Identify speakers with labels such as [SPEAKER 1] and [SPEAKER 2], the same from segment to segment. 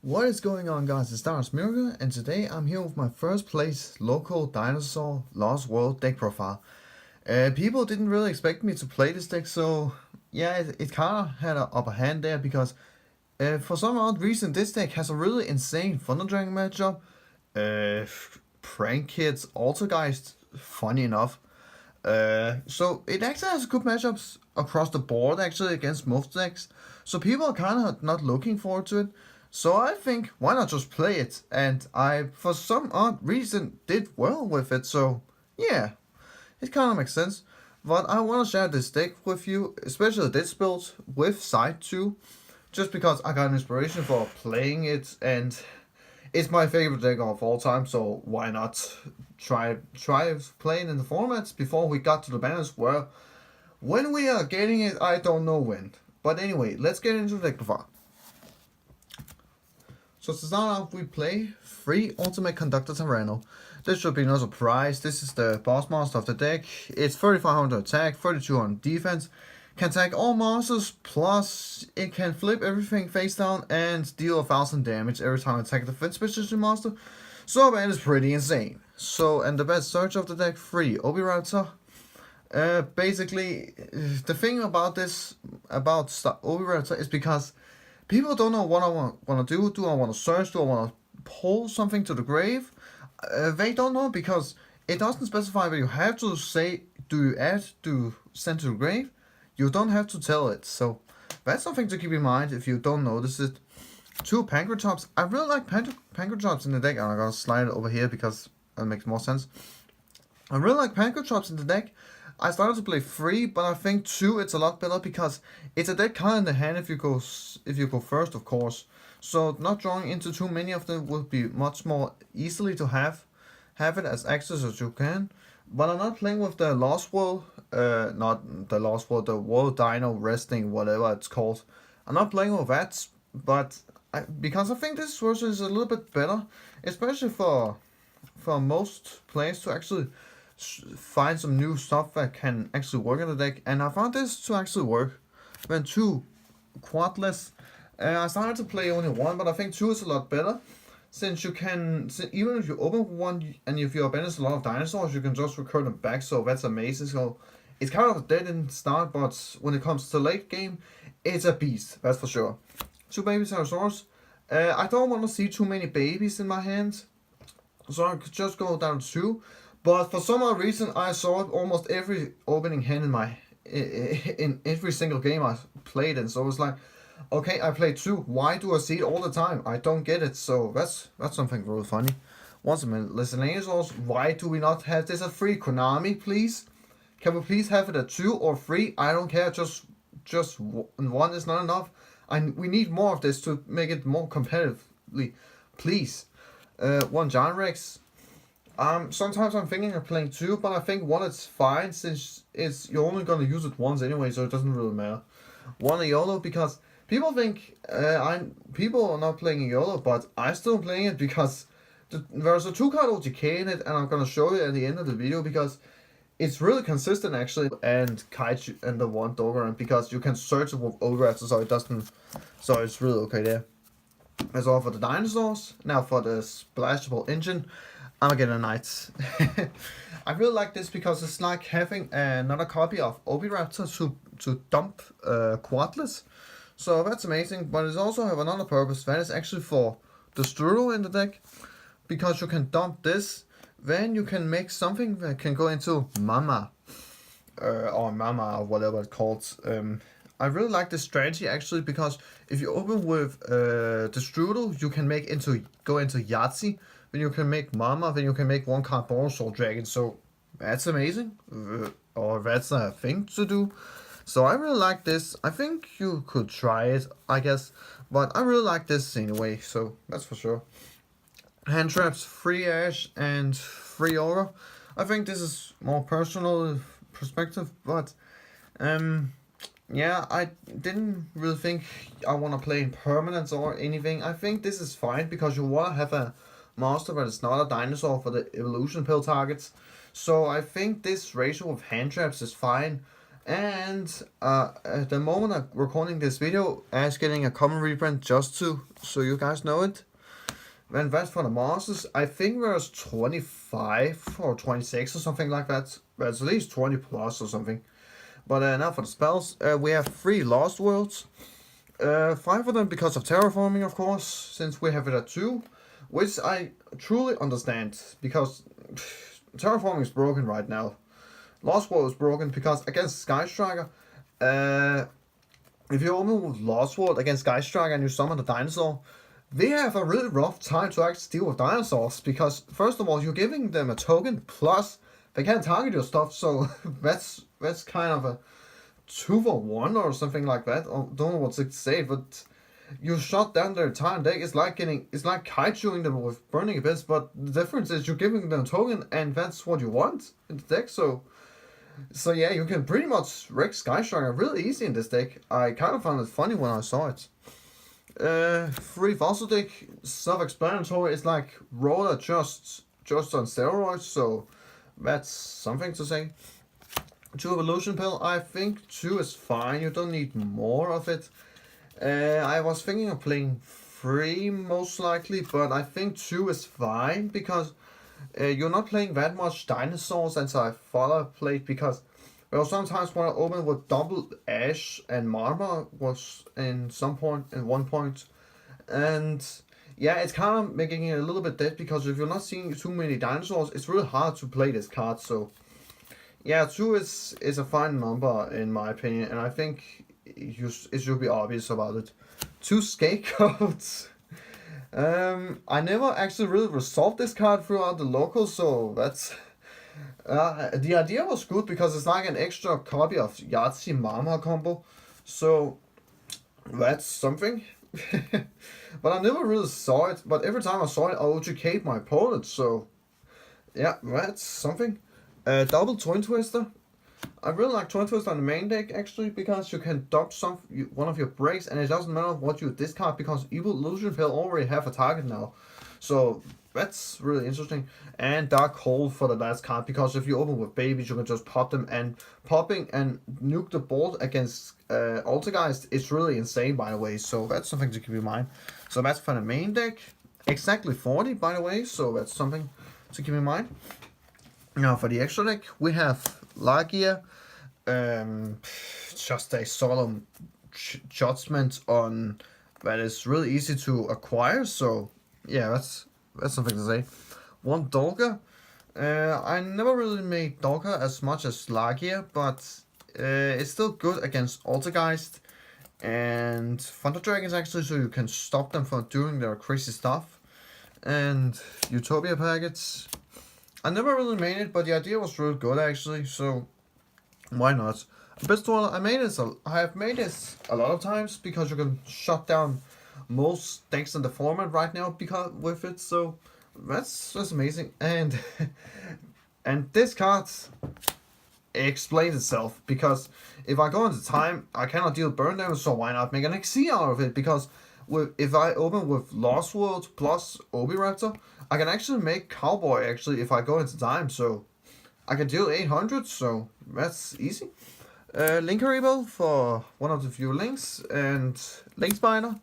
[SPEAKER 1] What is going on, guys? It's Dinosaur, and today I'm here with my first place local Dinosaur Lost World deck profile. People didn't really expect me to play this deck, so yeah, it kind of had an upper hand there because for some odd reason this deck has a really insane Thunder Dragon matchup. Uh, Prank Kids, Altergeist, funny enough. So it actually has good matchups across the board actually against most decks. So people are kind of not looking forward to it. So I think why not just play it? And I, for some odd reason, did well with it. So yeah, it kind of makes sense. But I want to share this deck with you, especially this build with Side 2, just because I got inspiration for playing it and it's my favorite deck of all time, so why not try playing in the formats before we got to the balance where when we are getting it, I don't know when. But anyway, let's get into the deck profile. So to start off, we play 3 Ultimate Conductor Tyranno. This should be no surprise. This is the boss monster of the deck. It's 3500 attack, 3200 defense. Can attack all monsters, plus it can flip everything face down and deal 1000 damage every time it attacks the defense position monster. So that is pretty insane. So, and the best search of the deck, 3 Obi-Raptor. Basically, the thing about this, about Obi-Raptor is because people don't know what I want to do. Do I want to search? Do I want to pull something to the grave? They don't know because it doesn't specify that you have to say, do you add to send to the grave? You don't have to tell it. So that's something to keep in mind if you don't notice it. 2 Pancratops. I really like Pancratops in the deck. I'm going to slide it over here because it makes more sense. I really like Pancratops in the deck. I started to play 3, but I think 2 it's a lot better because it's a deck kind of in the hand if you go first, of course. So not drawing into too many of them would be much more easily to have it as access as you can. But I'm not playing with the Lost World, not the Lost World, the World Dino Resting, whatever it's called. I'm not playing with that, but because I think this version is a little bit better, especially for most players to actually find some new stuff that can actually work in the deck. And I found this to actually work. When 2 quadless, I started to play only 1, but I think 2 is a lot better. Since you can, even if you open 1 and if you abandon a lot of dinosaurs, you can just recur them back, so that's amazing. So it's kind of a dead in start, but when it comes to late game, it's a beast, that's for sure. 2 baby Dinosaurs. I don't want to see too many babies in my hands, so I could just go down to 2. But for some odd reason, I saw it almost every opening hand in every single game I played in. So it's like, okay, I played 2. Why do I see it all the time? I don't get it. So that's something really funny. Once a minute, listen, Dinosaurs, why do we not have this at 3? Konami, please. Can we please have it at 2 or 3? I don't care. Just 1 is not enough. We need more of this to make it more competitively. Please. 1 Giant Rex. Sometimes I'm thinking of playing 2, but I think 1 is fine since you're only gonna use it once anyway, so it doesn't really matter. 1 YOLO because people think people are not playing YOLO, but I'm still playing it because there's a 2-card OTK in it, and I'm gonna show you at the end of the video because it's really consistent actually. And Kaiju and the 1 Dogeran because you can search it with Overraptor, so it doesn't, so it's really okay there. That's all for the Dinosaurs. Now for the splashable engine. I'm gonna get a Knight. I really like this because it's like having another copy of Obi-Raptor to dump quadless. So that's amazing, but it also have another purpose. That is actually for the Strudel in the deck. Because you can dump this, then you can make something that can go into Mama. Or Mama or whatever it's called. I really like this strategy actually because if you open with the Strudel, you can go into Yahtzee. Then you can make Mama, then you can make 1-card Dinosaur Dragon, so that's amazing, or that's a thing to do. So I really like this. I think you could try it, I guess, but I really like this anyway, so that's for sure. Hand traps, 3 Ash and 3 Aura. I think this is more personal perspective, but yeah, I didn't really think I want to play in permanence or anything. I think this is fine because you want to have a monster but it's not a dinosaur for the evolution pill targets. So I think this ratio of hand traps is fine. And at the moment I'm recording this video, Ash getting a common reprint just so you guys know it. And that's for the monsters. I think there's 25 or 26 or something like that. There's at least 20 plus or something. But now for the spells, we have 3 Lost Worlds. 5 of them because of terraforming, of course, since we have it at 2. Which I truly understand, because terraforming is broken right now. Lost World is broken because against Sky Striker, if you open with Lost World against Sky Striker and you summon the Dinosaur, they have a really rough time to actually deal with Dinosaurs, because first of all, you're giving them a token, plus they can't target your stuff, so that's kind of a 2-for-1 or something like that. I don't know what to say, but you shut down their entire deck. It's like kaijuing them with Burning Abyss, but the difference is you're giving them a token, and that's what you want in the deck. So yeah, you can pretty much wreck Sky Striker really easy in this deck. I kind of found it funny when I saw it. 3 fossil deck, self-explanatory. It's like Roller just on steroids, so that's something to say. 2 evolution pill, I think 2 is fine. You don't need more of it. I was thinking of playing 3 most likely, but I think 2 is fine because you're not playing that much Dinosaurs as I thought I played, because there were sometimes when I opened with double Ash and Marmor was in one point. And yeah, it's kind of making it a little bit dead, because if you're not seeing too many Dinosaurs, it's really hard to play this card. So yeah, 2 is a fine number in my opinion, and I think it should be obvious about it. 2 scapegoats. I never actually really resolved this card throughout the local, so that's... the idea was good because it's like an extra copy of Yahtzee Mama combo, so that's something. But I never really saw it, but every time I saw it I OGK'd my opponent, so yeah, that's something. Double Twin Twister. I really like Twin Twister on the main deck actually, because you can dump one of your breaks and it doesn't matter what you discard, because Evolution Pill already have a target now. So that's really interesting. And Dark Hole for the last card, because if you open with babies you can just pop them, and popping and nuke the board against Altergeist is really insane, by the way, so that's something to keep in mind. So that's for the main deck. Exactly 40, by the way, so that's something to keep in mind. Now for the extra deck, we have Lagia, just a solemn judgment on that is really easy to acquire, so yeah, that's something to say. 1 Dolga. I never really made Dolga as much as Lagia, but it's still good against Altergeist and Thunder Dragons actually, so you can stop them from doing their crazy stuff. And Utopia packets. I never really made it, but the idea was really good actually, so why not? Best one, I have made this a lot of times, because you can shut down most decks in the format right now with it, so that's amazing. And and this card explains itself, because if I go into time, I cannot deal burn damage, so why not make an XC out of it? Because if I open with Lost World plus Oviraptor, I can actually make Cowboy actually if I go into time, so I can deal 800, so that's easy. Link Rebel for one of the few links, and Link Spider,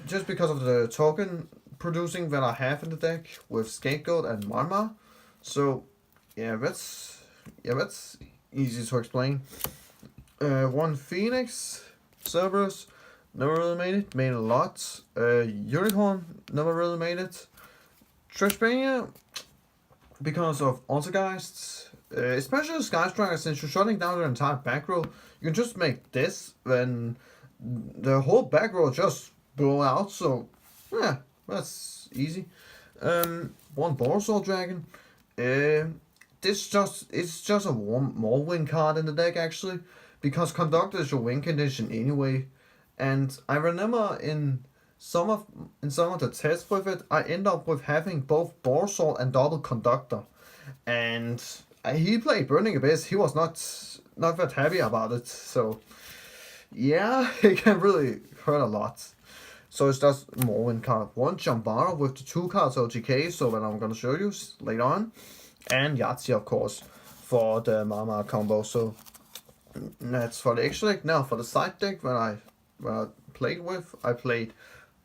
[SPEAKER 1] just because of the token producing that I have in the deck with Scapegoat and Marmar. So yeah, that's easy to explain. 1 Phoenix, Cerberus, never really made a lot. Unicorn, never really made it. Trashmania, because of Altergeists, especially Sky Striker, since you're shutting down their entire back row, you can just make this, then the whole back row just blow out, so yeah, that's easy. 1 Borzol Dragon. It's just a more win card in the deck actually, because Conductor is your win condition anyway. And I remember in some of the tests with it, I end up with having both Borzol and double Conductor. And he played Burning Abyss, he was not that happy about it, so yeah, it can really hurt a lot. So it's just more win card. 1 Jambara with the 2 cards OGK, so that I'm gonna show you later on. And Yahtzee, of course, for the Mama combo. So That's for the extra deck. Now for the side deck, when I played with, I played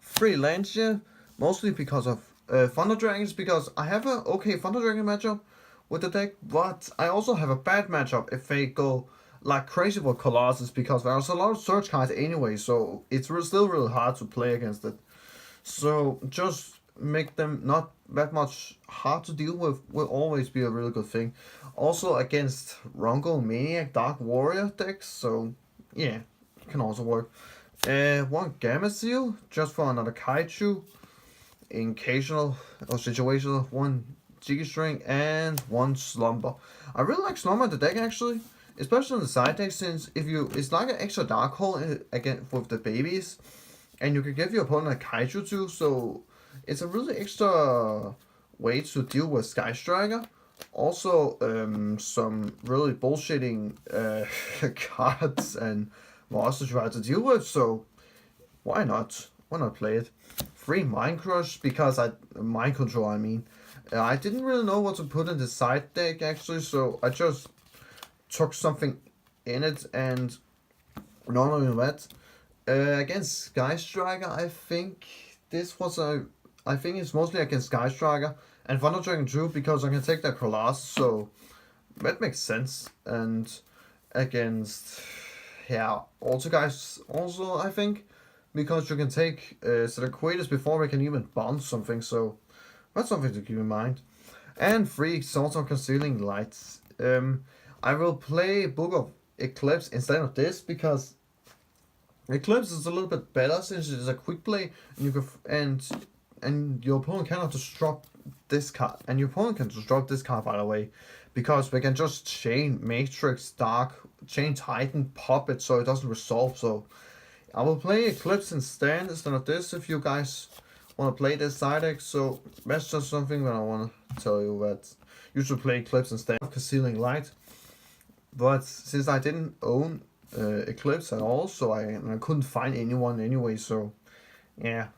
[SPEAKER 1] 3 Lancia, mostly because of Thunder Dragons, because I have a okay Thunder Dragon matchup with the deck, but I also have a bad matchup if they go like crazy with Colossus, because there's a lot of search cards anyway, so it's still really hard to play against it. So just make them not that much hard to deal with will always be a really good thing. Also against Rongo Maniac Dark Warrior decks, so yeah, can also work. One Gamma Seal just for another Kaiju, occasional or situational, one Jiggy String, and one Slumber. I really like Slumber in the deck actually, especially on the side deck, since if you it's like an extra dark hole again with the babies, and you can give your opponent a Kaiju too, so it's a really extra way to deal with Sky Striker. Also, some really bullshitting cards and monsters you have to deal with, so why not? Why not play it? 3 Mind Crush, because Mind Control, I mean. I didn't really know what to put in the side deck actually, so I just took something in it, and not only that, against Sky Striker, I think this was a. I think it's mostly against Sky Striker and Thunder Dragon too, because I can take that Colossus, so that makes sense. And against, yeah, also guys, also I think, because you can take Sidekick before we can even bounce something, so that's something to keep in mind. And 3 Swords of Concealing Lights. I will play Book of Eclipse instead of this, because Eclipse is a little bit better since it is a quick play, and you can and your opponent cannot disrupt this card, and your opponent can disrupt this card, by the way, because we can just chain Matrix, Dark, chain Titan, pop it so it doesn't resolve. So I will play Eclipse instead of this if you guys want to play this side deck. So that's just something that I want to tell you, that you should play Eclipse instead of Concealing Light. But since I didn't own Eclipse at all, so I couldn't find anyone anyway, so yeah,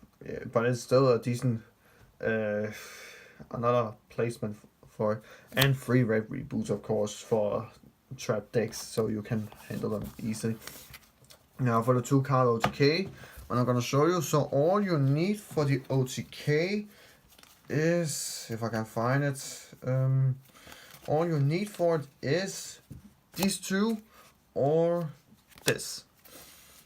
[SPEAKER 1] but it's still a decent another placement for it. And 3 red reboots, of course, for trap decks, so you can handle them easily. Now for the 2 card OTK, what I'm gonna show you. So all you need for the OTK is, if I can find it, all you need for it is these 2 or this.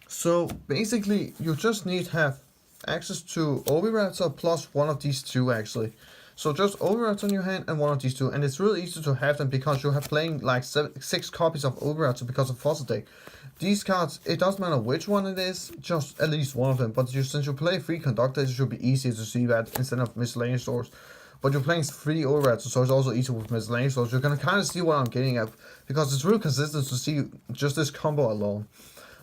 [SPEAKER 1] So basically you just need to have access to Oviraptor plus one of these 2 actually. So just Oviraptor in your hand and one of these 2, and it's really easy to have them because you're playing like 6 copies of Oviraptor because of Fossil Deck. These cards, it doesn't matter which one it is, just at least one of them. But since you play 3 Conductors, it should be easier to see that instead of Miscellaneous Source. But you're playing 3 Oviraptor, so it's also easy with Miscellaneous Source. You can kind of see what I'm getting at, because it's really consistent to see just this combo alone.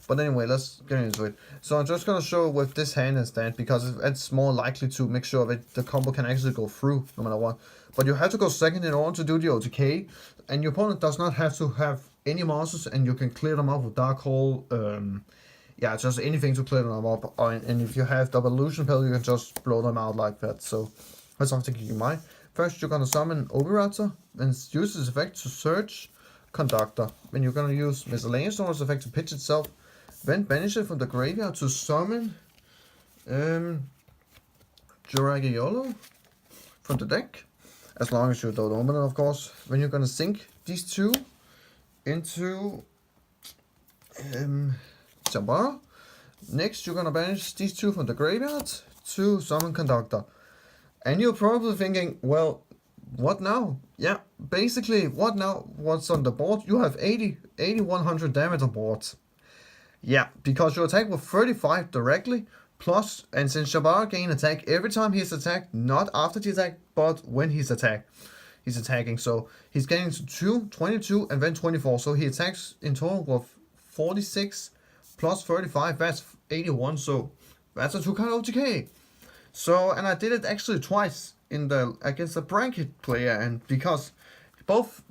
[SPEAKER 1] But anyway, let's get into it. So I'm just going to show with this hand instead, because it's more likely to make sure that the combo can actually go through no matter what. But you have to go second in order to do the OTK, and your opponent does not have to have any monsters, and you can clear them up with Dark Hole. Yeah, just anything to clear them up. And if you have double illusion pill, you can just blow them out like that. So that's something to keep in mind. First, you're going to summon Oviraptor and use this effect to search Conductor. Then you're going to use Miscellaneous Source effect to pitch itself. Then banish it from the graveyard to summon Juragiolo from the deck. As long as you don't open it, of course. Then you're going to sink these 2 into Jambara. Next, you're going to banish these 2 from the graveyard to summon Conductor. And you're probably thinking, well, what now? Yeah, basically, what now? What's on the board? You have 100 damage on board. Yeah, because you attack with 35 directly, plus, and since Jabbar gain attack every time he's attacked, not after the attack, but when he's attacking. So he's getting to 22, and then 24. So he attacks in total with 46 plus 35, that's 81. So that's a 2-card OTK. So, and I did it actually twice against the bracket player, and because both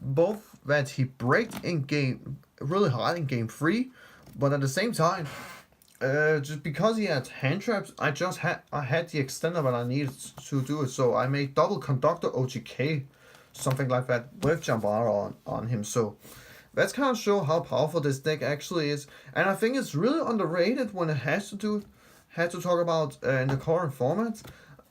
[SPEAKER 1] that he braked in game really hard in game 3, but at the same time, just because he had hand traps, I had the extender that I needed to do it. So I made double Conductor OTK, something like that, with Jambara on him. So That's kind of show how powerful this deck actually is, and I think it's really underrated when it had to talk about in the current format.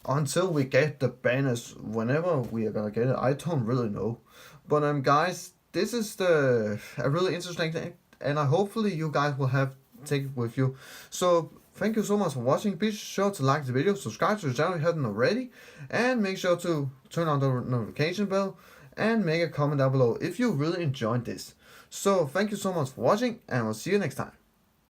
[SPEAKER 1] Until we get the banners, whenever we are gonna get it, I don't really know. But guys, this is a really interesting thing, and I hopefully you guys will have take it with you. So thank you so much for watching. Be sure to like the video, subscribe to the channel if you haven't already, and make sure to turn on the notification bell and make a comment down below if you really enjoyed this. So thank you so much for watching, and I'll see you next time.